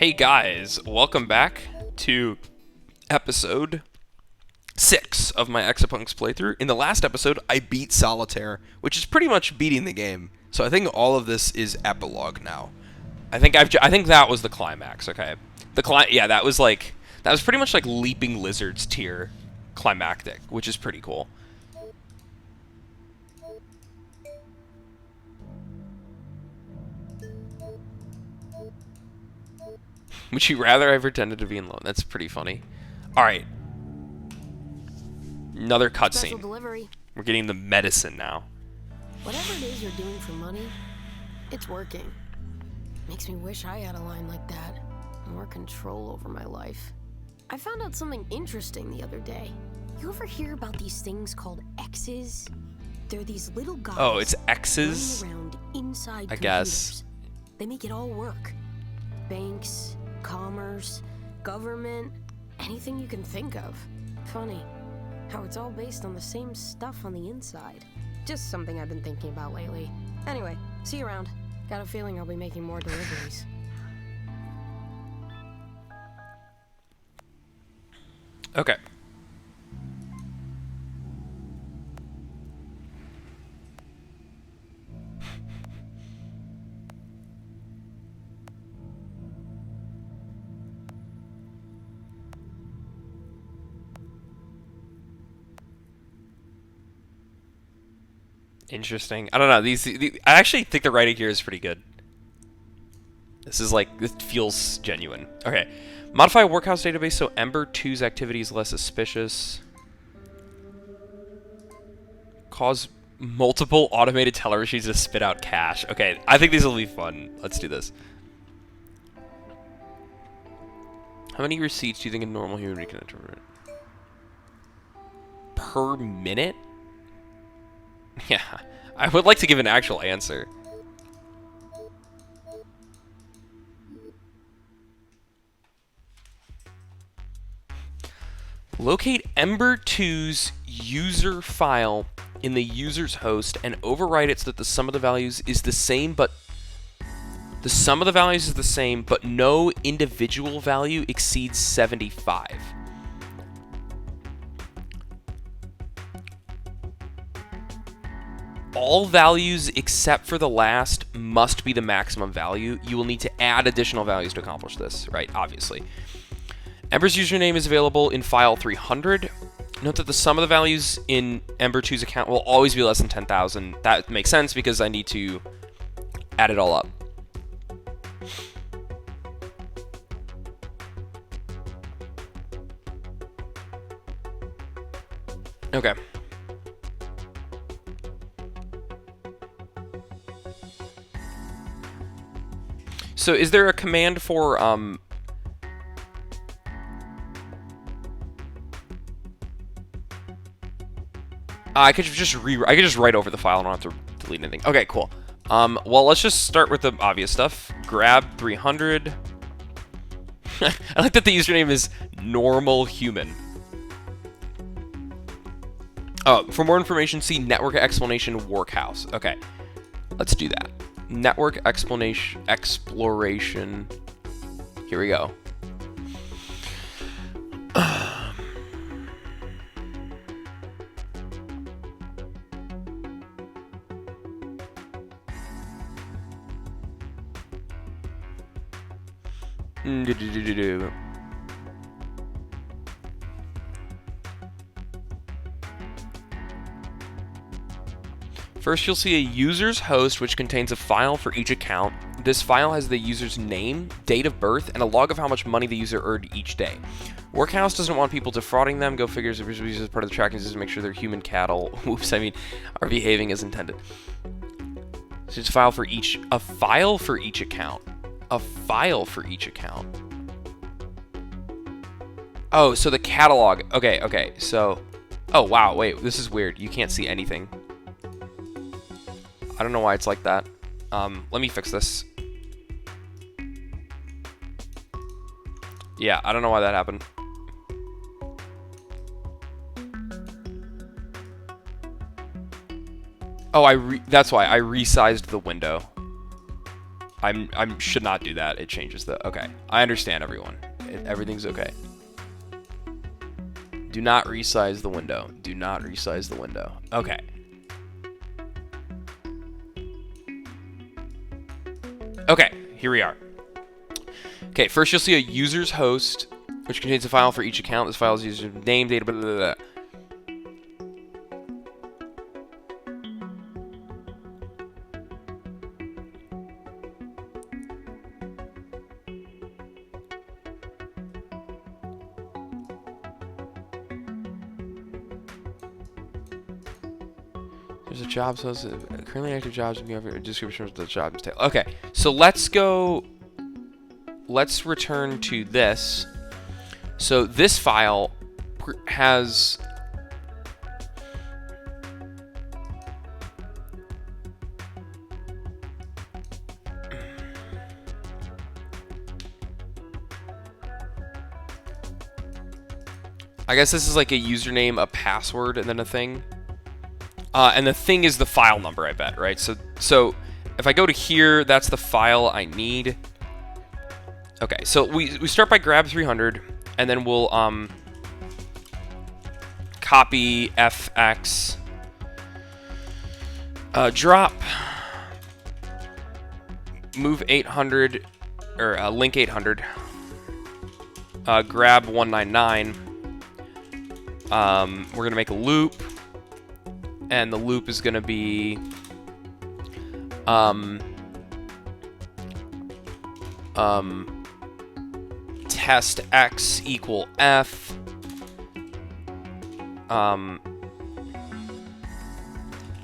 Hey guys, welcome back to episode 6 of my EXAPUNKS playthrough. In the last episode, I beat Solitaire, which is pretty much beating the game. So I think all of this is epilogue now. I think that was the climax, okay? That was pretty much like Leaping Lizards tier climactic, which is pretty cool. Would you rather I pretended to be alone? That's pretty funny. Alright. Another cutscene. We're getting the medicine now. Whatever it is you're doing for money, it's working. Makes me wish I had a line like that. More control over my life. I found out something interesting the other day. You ever hear about these things called X's? They're these little guys. Oh, it's X's? Running around inside I computers. guess. They make it all work. Banks, commerce, government, anything you can think of. Funny how it's all based on the same stuff on the inside. Just something I've been thinking about lately. Anyway, see you around. Got a feeling I'll be making more deliveries. Okay. Interesting. I don't know. I actually think the writing here is pretty good. This feels genuine. Okay. Modify workhouse database so Ember 2's activity is less suspicious. Cause multiple automated teller machines to spit out cash. Okay, I think these will be fun. Let's do this. How many receipts do you think a normal human can interpret? Per minute? Yeah, I would like to give an actual answer. Locate Ember 2's user file in the user's host and overwrite it so that the sum of the values is the same, but no individual value exceeds 75. All values except for the last must be the maximum value. You will need to add additional values to accomplish this, right? Obviously. Ember's username is available in file 300. Note that the sum of the values in Ember 2's account will always be less than 10,000. That makes sense because I need to add it all up. Okay. So is there a command for I could just write over the file and I don't have to delete anything. Okay, cool. Well, let's just start with the obvious stuff. Grab 300. I like that the username is normal human. Oh, for more information, see network explanation workhouse. Okay, let's do that. Network exploration. Here we go. First, you'll see a user's host, which contains a file for each account. This file has the user's name, date of birth, and a log of how much money the user earned each day. Workhouse doesn't want people defrauding them. Go figures if users as part of the tracking system to make sure their human cattle, are behaving as intended. So it's a file for each account. A file for each account. Oh, so the catalog. Okay, so... Oh, wow, wait, this is weird. You can't see anything. I don't know why it's like that. Let me fix this. Yeah, I don't know why that happened. Oh, that's why I resized the window. I should not do that. It changes the... Okay. I understand, everyone. Everything's okay. Do not resize the window. Do not resize the window. Okay. Okay, here we are. Okay, first you'll see a user's host, which contains a file for each account. This file is user name, data, blah, blah, blah. There's a job, so currently active jobs, description of the job table. Okay, so let's return to this. So this file has I guess this is like a username, a password, and then a thing. And the thing is the file number, I bet, right? So if I go to here, that's the file I need. Okay, so we start by grab 300, and then we'll copy fx, drop, move 800, or link 800, grab 199. We're gonna make a loop. And the loop is going to be test x equal f,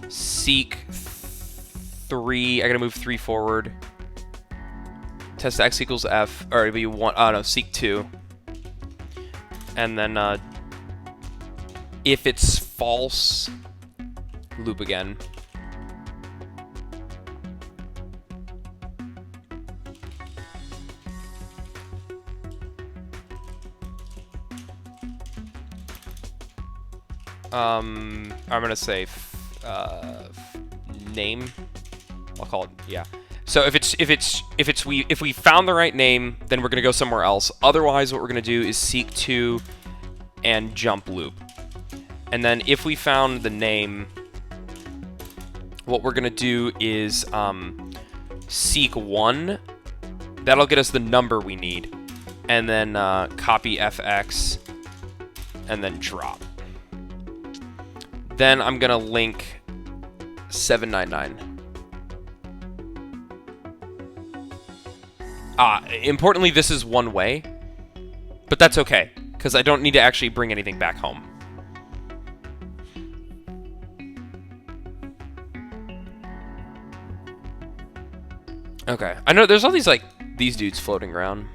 seek 3, I got to move 3 forward, test x equals f, or it'll be 1, oh no, seek 2, and then if it's false, loop again. I'm gonna say name. I'll call it, yeah. So if we found the right name, then we're gonna go somewhere else. Otherwise, what we're gonna do is seek 2 and jump loop. And then if we found the name, what we're gonna do is seek 1. That'll get us the number we need, and then copy fx, and then drop. Then I'm gonna link 799. Importantly, this is one way, but that's okay because I don't need to actually bring anything back home. Okay, I know there's all these, like, these dudes floating around.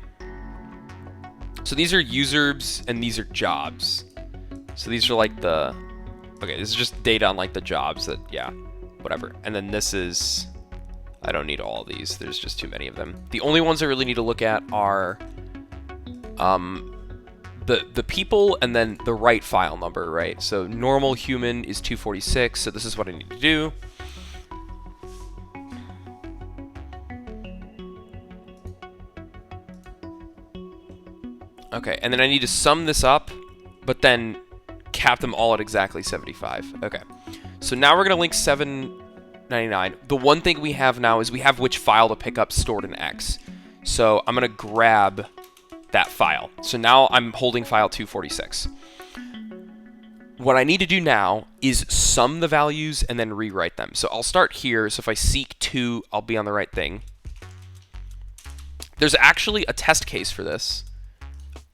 So these are users, and these are jobs. So these are, like, the... Okay, this is just data on, like, the jobs that, yeah, whatever. And then this is... I don't need all of these. There's just too many of them. The only ones I really need to look at are the people and then the right file number, right? So normal human is 246, so this is what I need to do. Okay, and then I need to sum this up, but then cap them all at exactly 75. Okay, so now we're going to link 799. The one thing we have now is we have which file to pick up stored in X. So I'm going to grab that file. So now I'm holding file 246. What I need to do now is sum the values and then rewrite them. So I'll start here. So if I seek 2, I'll be on the right thing. There's actually a test case for this.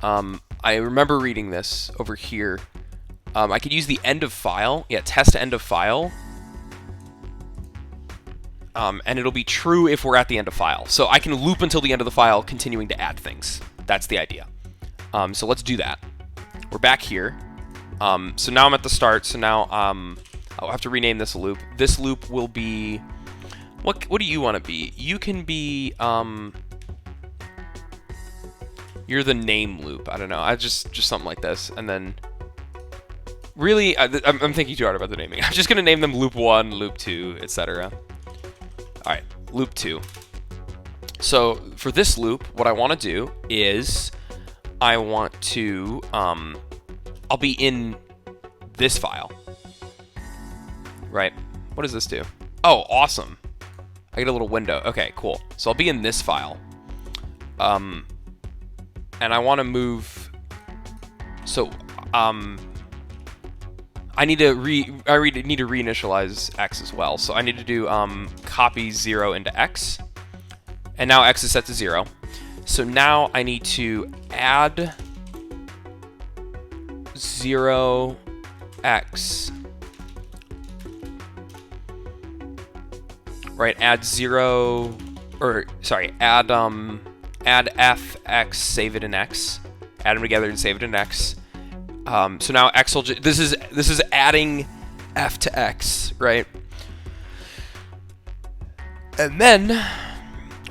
I remember reading this over here. I could use the end of file. Yeah, test end of file. And it'll be true if we're at the end of file. So I can loop until the end of the file, continuing to add things. That's the idea. So let's do that. We're back here. So now I'm at the start. So now I'll have to rename this loop. This loop will be... What do you want to be? You can be... You're the name loop. I don't know. I just something like this. And then... Really, I'm thinking too hard about the naming. I'm just going to name them loop 1, loop 2, etc. Alright, loop 2. So for this loop, what I want to do is I want to, I'll be in this file, right? What does this do? Oh, awesome. I get a little window. Okay, cool. So I'll be in this file. And I want to move, so, I need to reinitialize X as well. So I need to do copy 0 into X. And now X is set to 0. So now I need to add 0x. Right, add 0, or sorry, add fx, save it in X. Add them together and save it in X. So now X will this is adding f to X, right? And then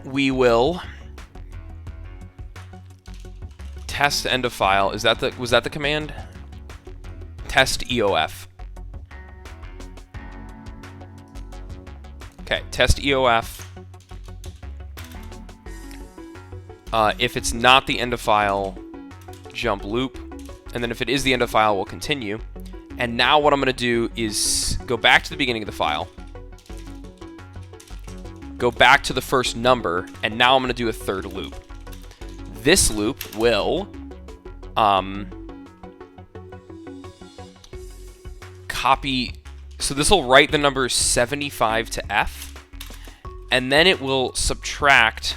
we will test end of file. Was that the command? Test EOF. Okay, test EOF. If it's not the end of file, jump loop. And then if it is the end of file, we'll continue. And now what I'm going to do is go back to the beginning of the file. Go back to the first number, and now I'm going to do a third loop. This loop will copy, so this will write the number 75 to F, and then it will subtract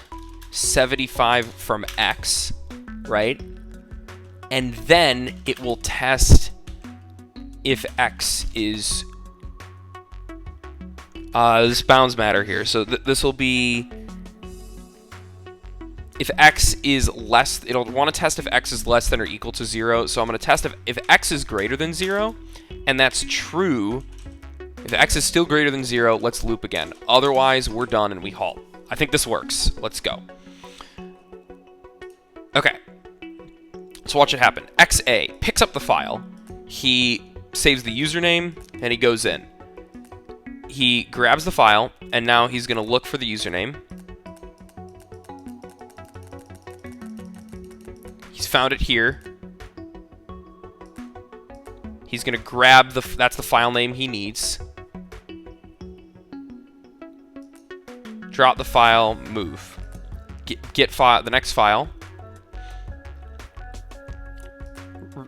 75 from X, right? And then it will test if X is this bounds matter here. So this will be if X is less, it'll want to test if X is less than or equal to 0. So I'm going to test if X is greater than 0, and that's true. If X is still greater than 0, let's loop again. Otherwise, we're done and we halt. I think this works. Let's go. Okay. Let's watch it happen. XA picks up the file. He saves the username, and he goes in. He grabs the file, and now he's going to look for the username. He's found it here. He's going to grab that's the file name he needs. Drop the file, move. Get file, the next file.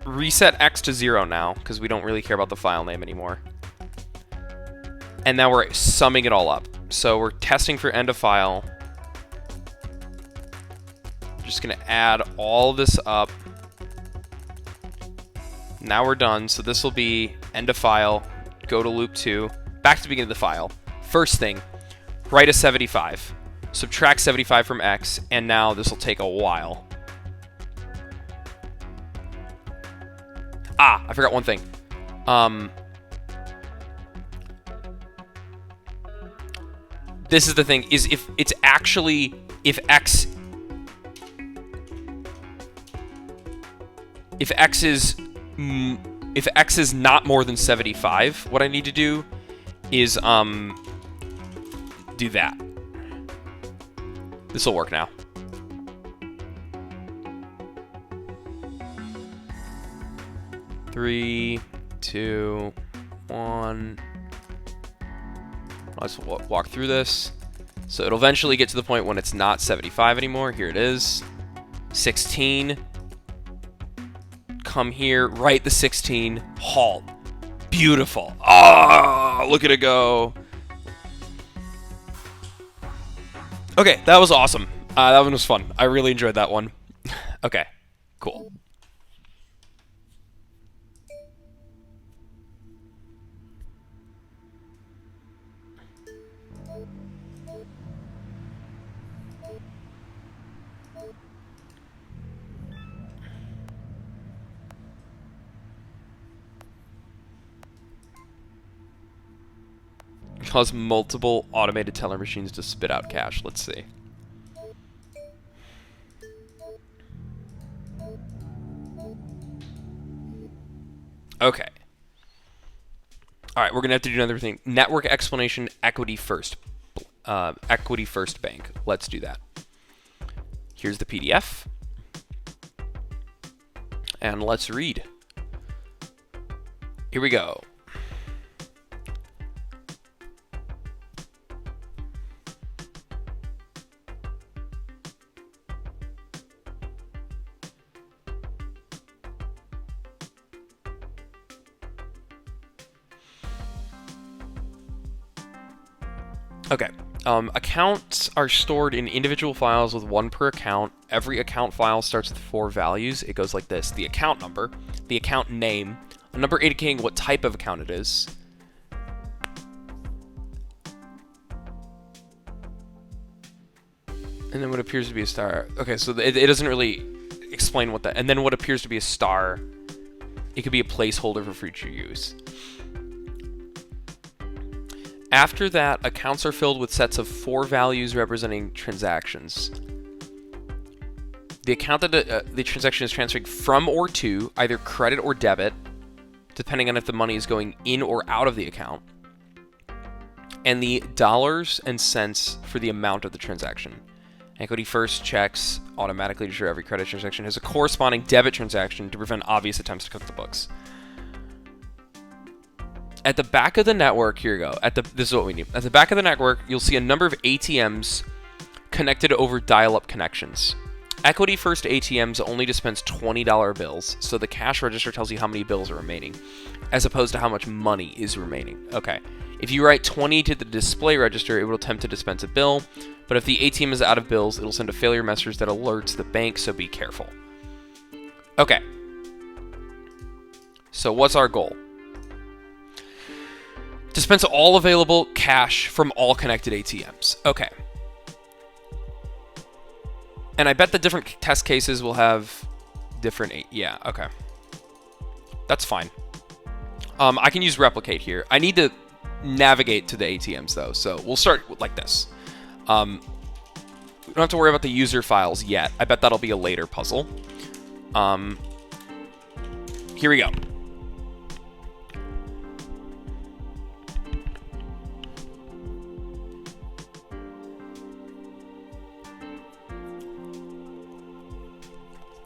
Reset X to 0 now, because we don't really care about the file name anymore. And now we're summing it all up. So we're testing for end of file. Just going to add all this up. Now we're done. So this will be end of file. Go to loop 2. Back to the beginning of the file. First thing, write a 75. Subtract 75 from X. And now this will take a while. Ah, I forgot one thing. This is the thing, is if it's actually, if X is not more than 75, what I need to do is do that. This will work now. Three, two, one. Let's walk through this. So it'll eventually get to the point when it's not 75 anymore. Here it is. 16. Come here, write the 16, halt. Beautiful. Oh, look at it go. Okay, that was awesome. That one was fun. I really enjoyed that one. Okay, cool. Cause multiple automated teller machines to spit out cash. Let's see. Okay. All right, we're gonna have to do another thing. Network explanation, equity first. Equity first bank. Let's do that. Here's the PDF. And let's read. Here we go. Okay. Accounts are stored in individual files with one per account. Every account file starts with 4 values. It goes like this: the account number, the account name, a number indicating what type of account it is, and then what appears to be a star. Okay, so it doesn't really explain what that, and then what appears to be a star, it could be a placeholder for future use. After that, accounts are filled with sets of 4 values representing transactions. The account that the transaction is transferring from or to, either credit or debit, depending on if the money is going in or out of the account, and the dollars and cents for the amount of the transaction. Equity First checks automatically ensure every credit transaction has a corresponding debit transaction to prevent obvious attempts to cook the books. At the back of the network, here you go. This is what we need. At the back of the network, you'll see a number of ATMs connected over dial-up connections. Equity First ATMs only dispense $20 bills, so the cash register tells you how many bills are remaining, as opposed to how much money is remaining. Okay. If you write 20 to the display register, it will attempt to dispense a bill, but if the ATM is out of bills, it'll send a failure message that alerts the bank, so be careful. Okay. So what's our goal? Dispense all available cash from all connected ATMs. Okay. And I bet the different test cases will have different... Yeah, okay. That's fine. I can use replicate here. I need to navigate to the ATMs, though, so we'll start like this. We don't have to worry about the user files yet. I bet that'll be a later puzzle. Here we go.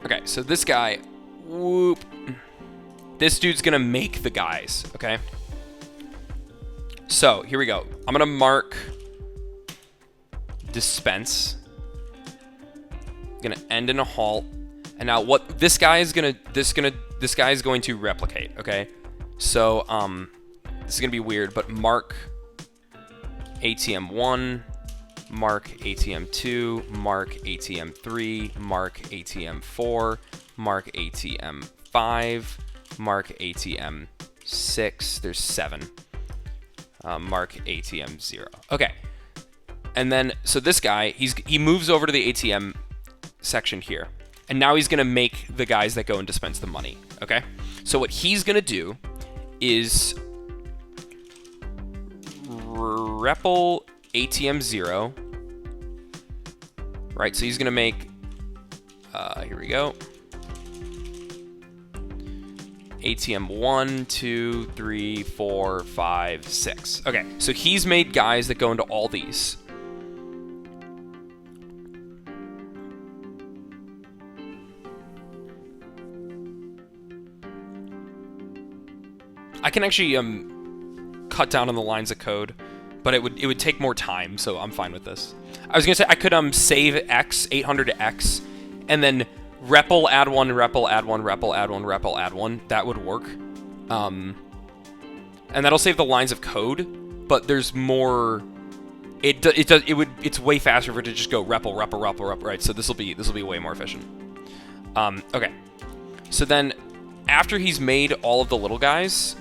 Okay, so this guy, whoop. This dude's gonna make the guys, okay? So, here we go. I'm gonna mark dispense. Gonna end in a halt. And now what this guy is going to replicate, okay? So, this is gonna be weird, but mark ATM 1, mark ATM 2, mark ATM 3, mark ATM 4, mark ATM 5, mark ATM 6, there's 7, mark ATM 0. Okay, and then, so this guy, he moves over to the ATM section here, and now he's gonna make the guys that go and dispense the money, okay? So what he's gonna do is REPL ATM 0, right? So he's gonna make, here we go, ATM 1, 2, 3, 4, 5, 6. Okay, so he's made guys that go into all these. I can actually cut down on the lines of code, but it would take more time, so I'm fine with this. I was gonna say I could save X 800 to X, and then REPL add 1, REPL add 1, REPL add 1, REPL add 1. That would work, and that'll save the lines of code. But there's more. It's way faster for it to just go REPL, REPL, REPL, REPL, right? So this will be way more efficient. Okay, so then after he's made all of the little guys,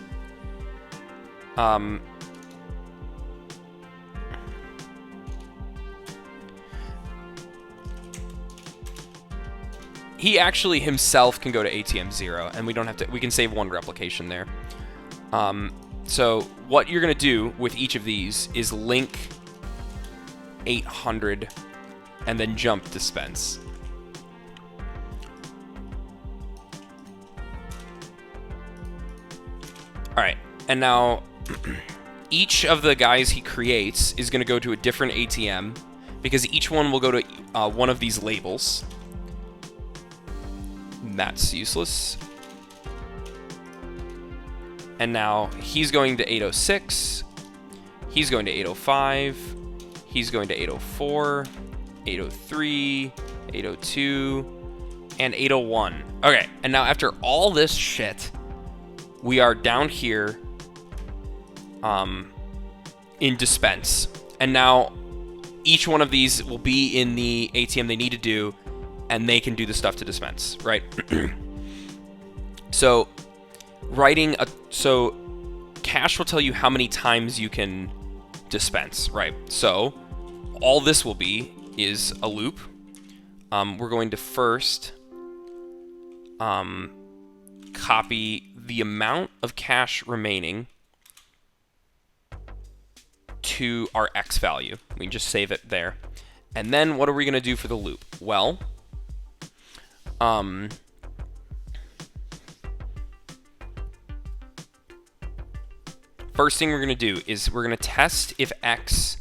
he actually himself can go to ATM 0, and we don't have to. We can save one replication there. So what you're gonna do with each of these is link 800, and then jump dispense. All right, and now each of the guys he creates is gonna go to a different ATM, because each one will go to one of these labels. That's useless. And now he's going to 806. He's going to 805. He's going to 804, 803, 802, and 801. Okay, and now after all this shit, we are down here in dispense. And now each one of these will be in the ATM they need to do, and they can do the stuff to dispense, right? So so cash will tell you how many times you can dispense, right? So all this will be is a loop. We're going to first copy the amount of cash remaining to our X value. We can just save it there. And then what are we going to do for the loop? Well, first thing we're going to do is we're going to test if X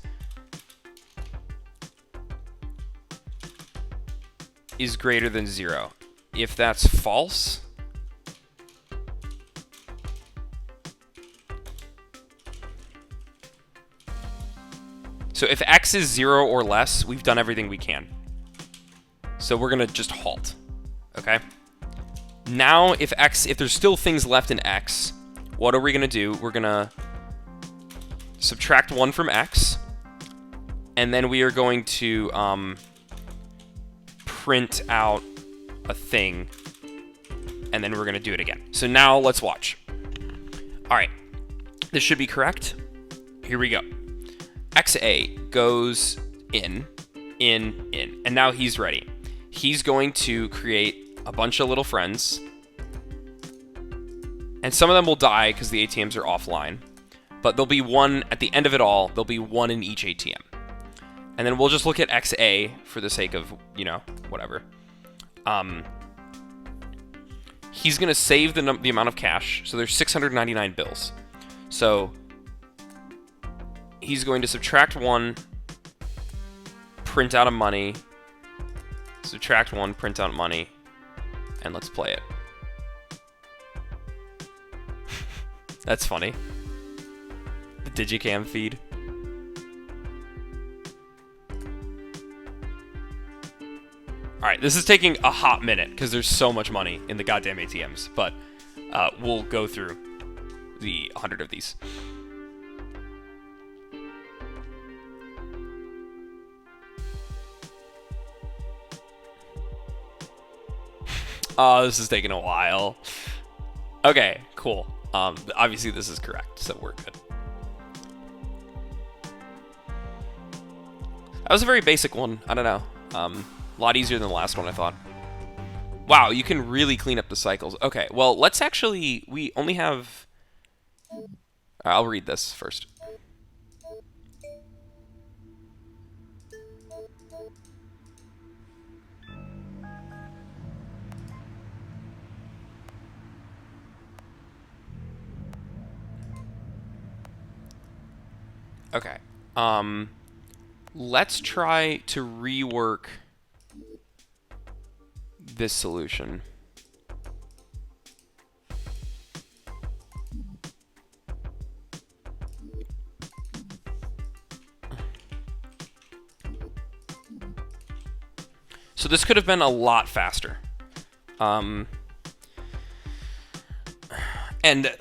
is greater than 0. If that's false, so if X is 0 or less, we've done everything we can. So we're going to just halt. Okay? Now, if there's still things left in X, what are we going to do? We're going to subtract 1 from X, and then we are going to print out a thing, and then we're going to do it again. So now let's watch. All right. This should be correct. Here we go. XA goes in, and now he's ready. He's going to create a bunch of little friends, and some of them will die because the ATMs are offline, but there'll be one at the end of it all. There'll be one in each ATM, and then we'll just look at XA for the sake of, whatever. He's going to save the amount of cash, so there's 699 bills. So he's going to subtract 1, print out a money, subtract 1, print out money, and let's play it. That's funny. The Digicam feed. Alright, this is taking a hot minute because there's so much money in the goddamn ATMs, but we'll go through the 100 of these. Oh, this is taking a while. Okay, cool. Obviously this is correct, so we're good. That was a very basic one. I don't know. A lot easier than the last one, I thought. Wow, you can really clean up the cycles. Okay, well, let's actually... We only have... I'll read this first. Okay. Let's try to rework this solution. So this could have been a lot faster. And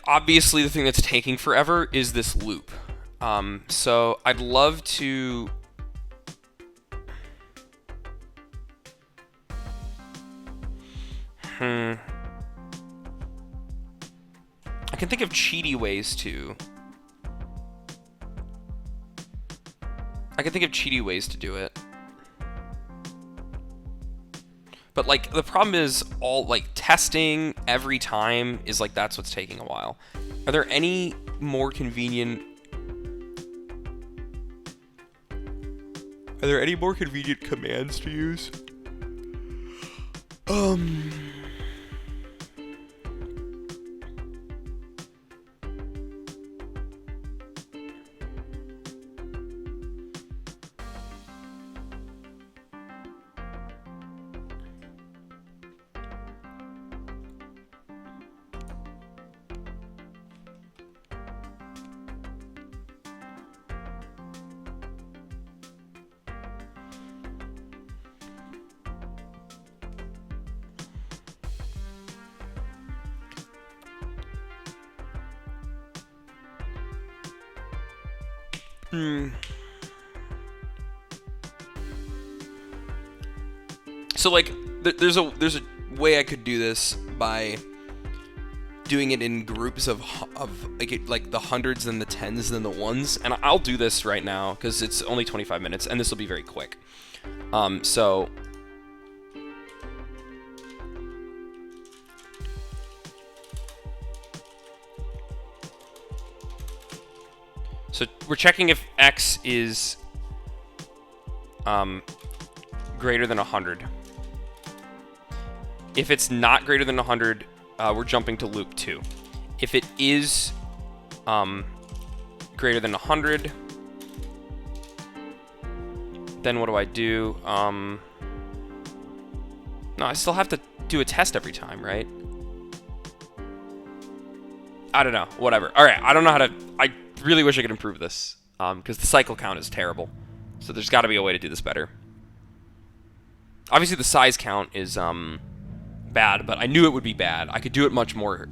obviously the thing that's taking forever is this loop. So I'd love to... I can think of cheaty ways to... do it. But, like, the problem is all, like, testing every time is, like, that's what's taking a while. Are there any more convenient... commands to use? So like, there's a way I could do this by doing it in groups of like the hundreds and the tens and the ones, and I'll do this right now because it's only 25 minutes and this will be very quick. So we're checking if x is greater than 100. If it's not greater than 100, we're jumping to loop 2. If it is greater than 100, then what do I do? No, I still have to do a test every time, right? I don't know. Whatever. All right, I don't know how to... I really wish I could improve this, because the cycle count is terrible. So there's got to be a way to do this better. Obviously, the size count is bad, but I knew it would be bad. I could do it much more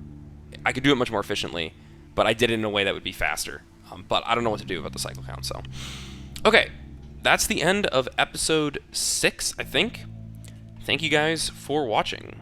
efficiently, but I did it in a way that would be faster. But I don't know what to do about the cycle count, so... Okay, that's the end of episode 6, I think. Thank you guys for watching.